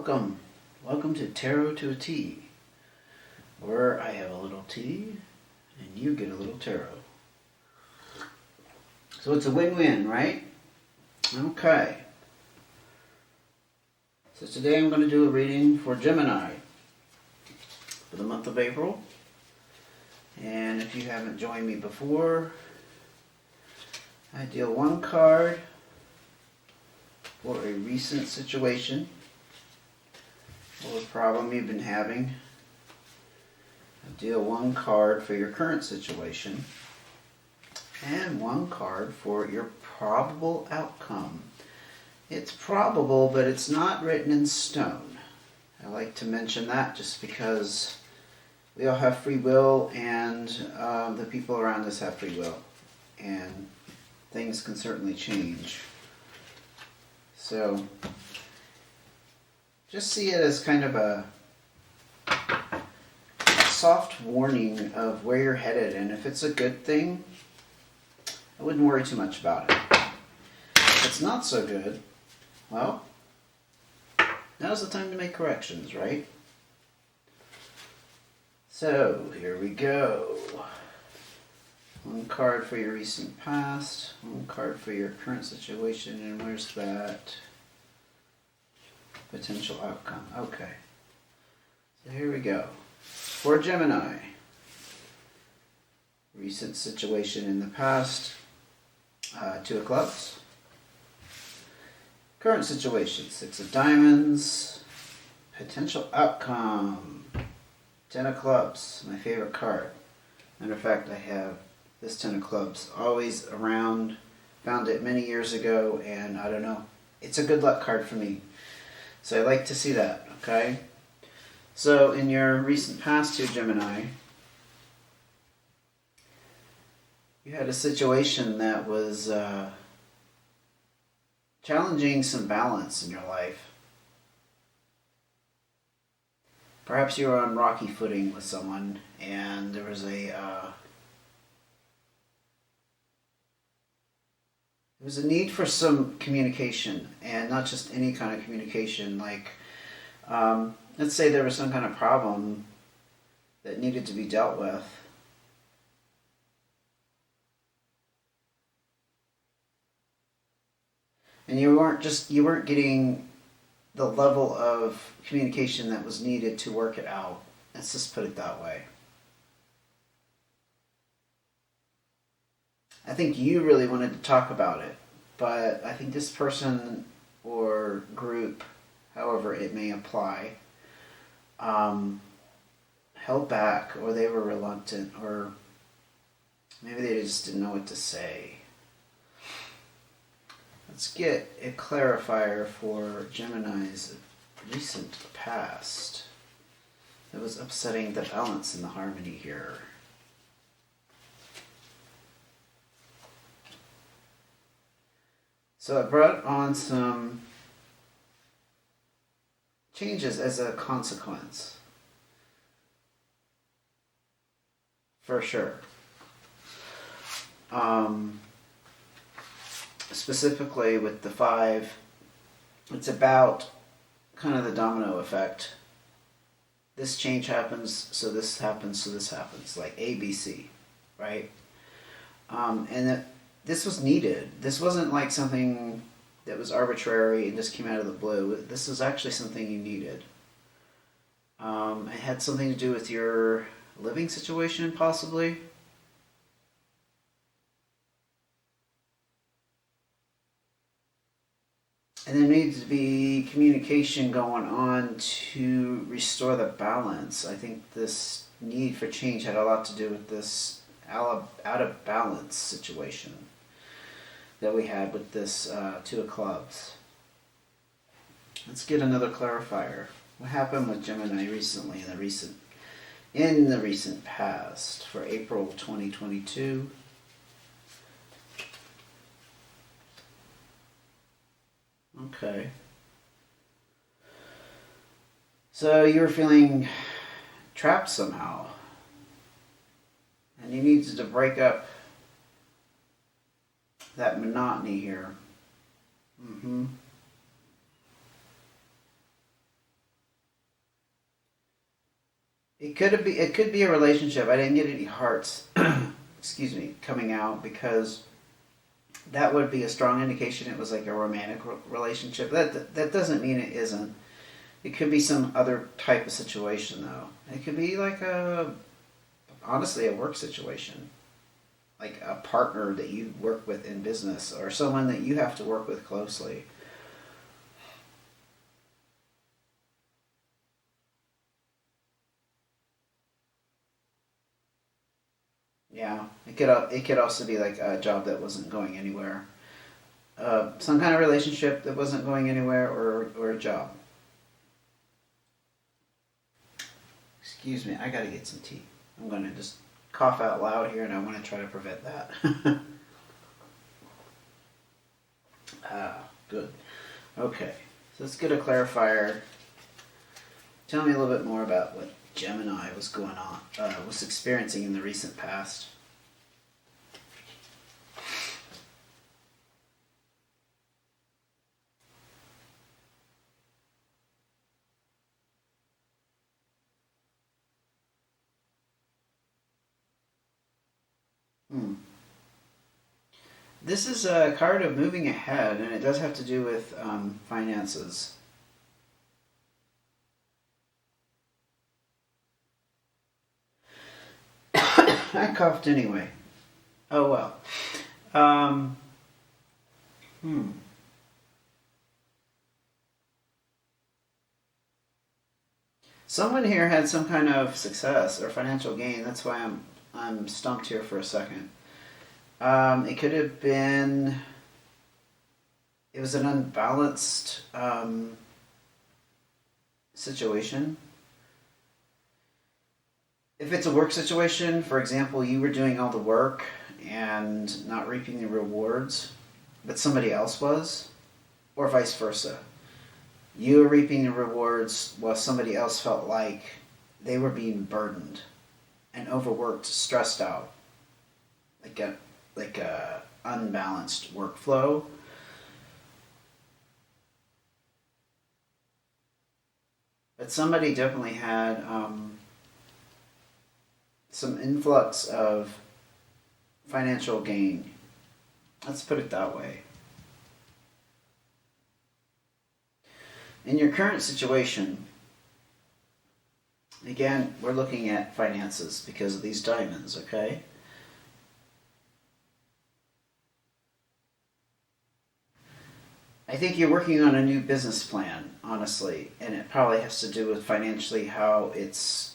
Welcome to Tarot to a T, where I have a little tea and you get a little tarot. So it's a win-win, right? Okay. So today I'm going to do a reading for Gemini for the month of April. And if you haven't joined me before, I deal one card for a recent situation or problem you've been having. I deal one card for your current situation and one card for your probable outcome. It's probable, but it's not written in stone. I like to mention that just because we all have free will, and the people around us have free will, and things can certainly change. So just see it as kind of a soft warning of where you're headed, and if it's a good thing, I wouldn't worry too much about it. If it's not so good, well, now's the time to make corrections, right? So, here we go. One card for your recent past, one card for your current situation, and where's that potential outcome? Okay. So here we go. For Gemini, recent situation in the past, Two of Clubs. Current situation, Six of Diamonds. Potential outcome, Ten of Clubs, my favorite card. Matter of fact, I have this Ten of Clubs always around. Found it many years ago, and I don't know, it's a good luck card for me. So I like to see that, okay? So in your recent past to Gemini, you had a situation that was challenging some balance in your life. Perhaps you were on rocky footing with someone, and there was a need for some communication, and not just any kind of communication. Like, let's say there was some kind of problem that needed to be dealt with. And you weren't getting the level of communication that was needed to work it out. Let's just put it that way. I think you really wanted to talk about it, but I think this person or group, however it may apply, held back, or they were reluctant, or maybe they just didn't know what to say. Let's get a clarifier for Gemini's recent past that was upsetting the balance and the harmony here. So it brought on some changes as a consequence. For sure. Specifically with the 5, it's about kind of the domino effect. This change happens, so this happens, so this happens, like ABC, right? This was needed. This wasn't like something that was arbitrary and just came out of the blue. This was actually something you needed. It had something to do with your living situation, possibly. And there needs to be communication going on to restore the balance. I think this need for change had a lot to do with this out of balance situation that we had with this Two of Clubs. Let's get another clarifier. What happened with Gemini recently in the recent past for April 2022? Okay. So you were feeling trapped somehow, and you needed to break up that monotony here. It could be a relationship. I didn't get any hearts, excuse me, coming out, because that would be a strong indication it was like a romantic relationship. That doesn't mean it isn't. It could be some other type of situation though. It could be like honestly a work situation, like a partner that you work with in business, or someone that you have to work with closely. Yeah, it could also be like a job that wasn't going anywhere, some kind of relationship that wasn't going anywhere, or a job. Excuse me, I gotta get some tea. I'm gonna just cough out loud here, and I want to try to prevent that. Good. Okay, so let's get a clarifier. Tell me a little bit more about what Gemini was going on, was experiencing in the recent past. Hmm. This is a card of moving ahead, and it does have to do with finances. I coughed anyway. Oh well. Um, hmm. Someone here had some kind of success or financial gain. That's why I'm stumped here for a second. It could have been. It was an unbalanced situation. If it's a work situation, for example, you were doing all the work and not reaping the rewards, but somebody else was, or vice versa. You were reaping the rewards while somebody else felt like they were being burdened and overworked, stressed out, like a unbalanced workflow. But somebody definitely had some influx of financial gain. Let's put it that way. In your current situation, again, we're looking at finances because of these diamonds, okay? I think you're working on a new business plan, honestly, and it probably has to do with financially how it's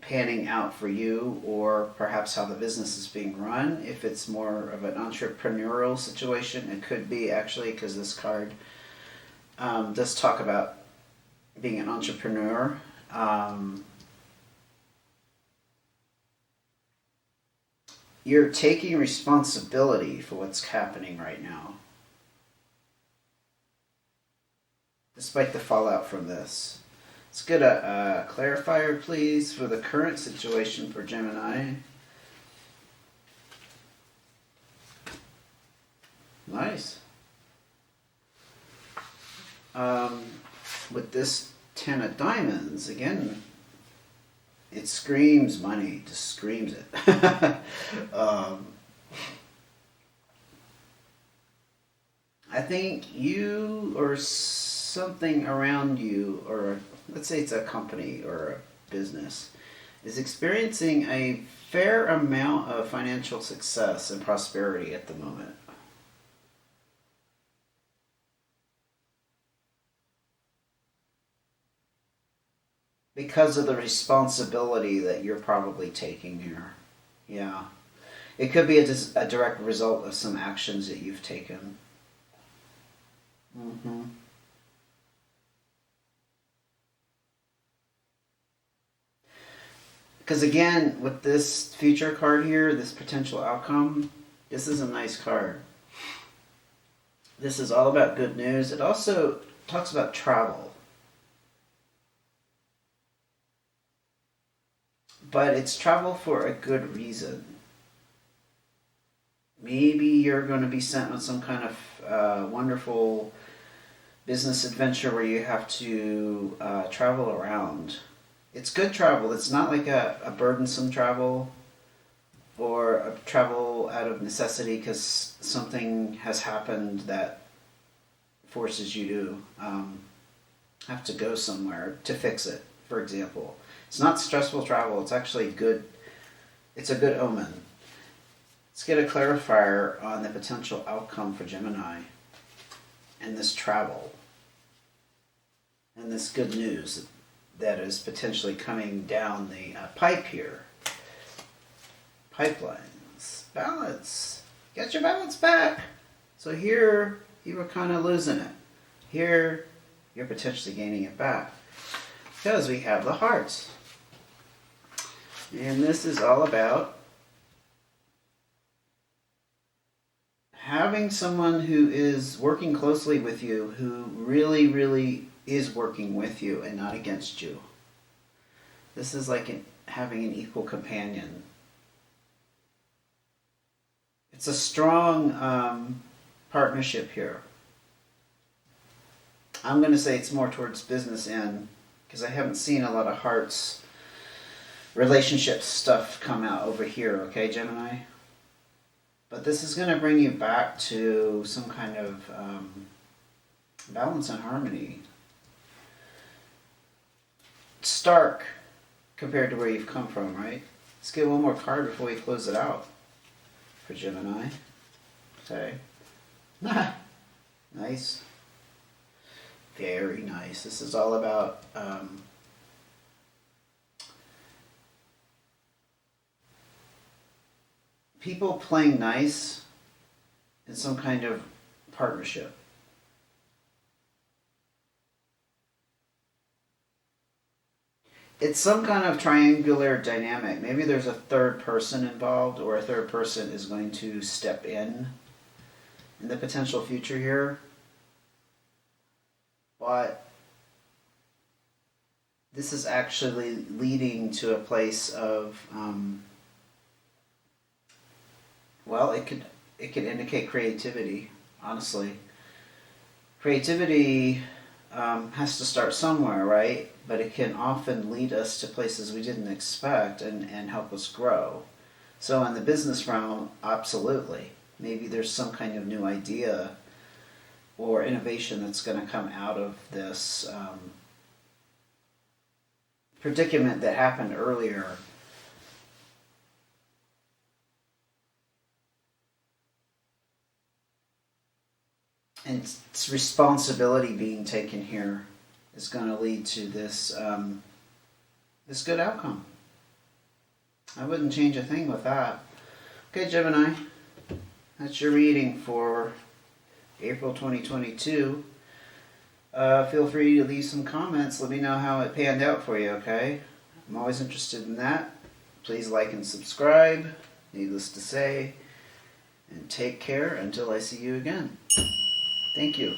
panning out for you, or perhaps how the business is being run. If it's more of an entrepreneurial situation, it could be actually, because this card does talk about being an entrepreneur. You're taking responsibility for what's happening right now, despite the fallout from this. Let's get a clarifier, please, for the current situation for Gemini. Nice. With this 10 of diamonds, again, it screams money, just screams it. I think you or something around you, or let's say it's a company or a business, is experiencing a fair amount of financial success and prosperity at the moment. Because of the responsibility that you're probably taking here. Yeah. It could be a direct result of some actions that you've taken. Mm-hmm. Because again, with this future card here, this potential outcome, this is a nice card. This is all about good news. It also talks about travel. But it's travel for a good reason. Maybe you're going to be sent on some kind of wonderful business adventure where you have to travel around. it's good travel. It's not like a burdensome travel or a travel out of necessity because something has happened that forces you to have to go somewhere to fix it, for example. It's not stressful travel. It's actually good. It's a good omen. Let's get a clarifier on the potential outcome for Gemini and this travel and this good news that is potentially coming down the pipe here. Pipelines. Balance. Get your balance back. So here you were kind of losing it. Here you're potentially gaining it back. Because we have the hearts. And this is all about having someone who is working closely with you, who really, really is working with you and not against you. This is like having an equal companion. It's a strong partnership here. I'm going to say it's more towards business end because I haven't seen a lot of hearts, relationship stuff come out over here, okay, Gemini? But this is going to bring you back to some kind of balance and harmony. Stark compared to where you've come from, right? Let's get one more card before we close it out for Gemini. Okay. Nice. Very nice. This is all about people playing nice in some kind of partnership. It's some kind of triangular dynamic. Maybe there's a third person involved, or a third person is going to step in the potential future here. But this is actually leading to a place of well, it could indicate creativity, honestly. Creativity has to start somewhere, right? But it can often lead us to places we didn't expect and help us grow. So in the business realm, absolutely. Maybe there's some kind of new idea or innovation that's going to come out of this predicament that happened earlier. And it's responsibility being taken here is going to lead to this this good outcome. I wouldn't change a thing with that. Okay, Gemini, that's your reading for April 2022. Feel free to leave some comments. Let me know how it panned out for you, okay? I'm always interested in that. Please like and subscribe, needless to say. And take care until I see you again. Thank you.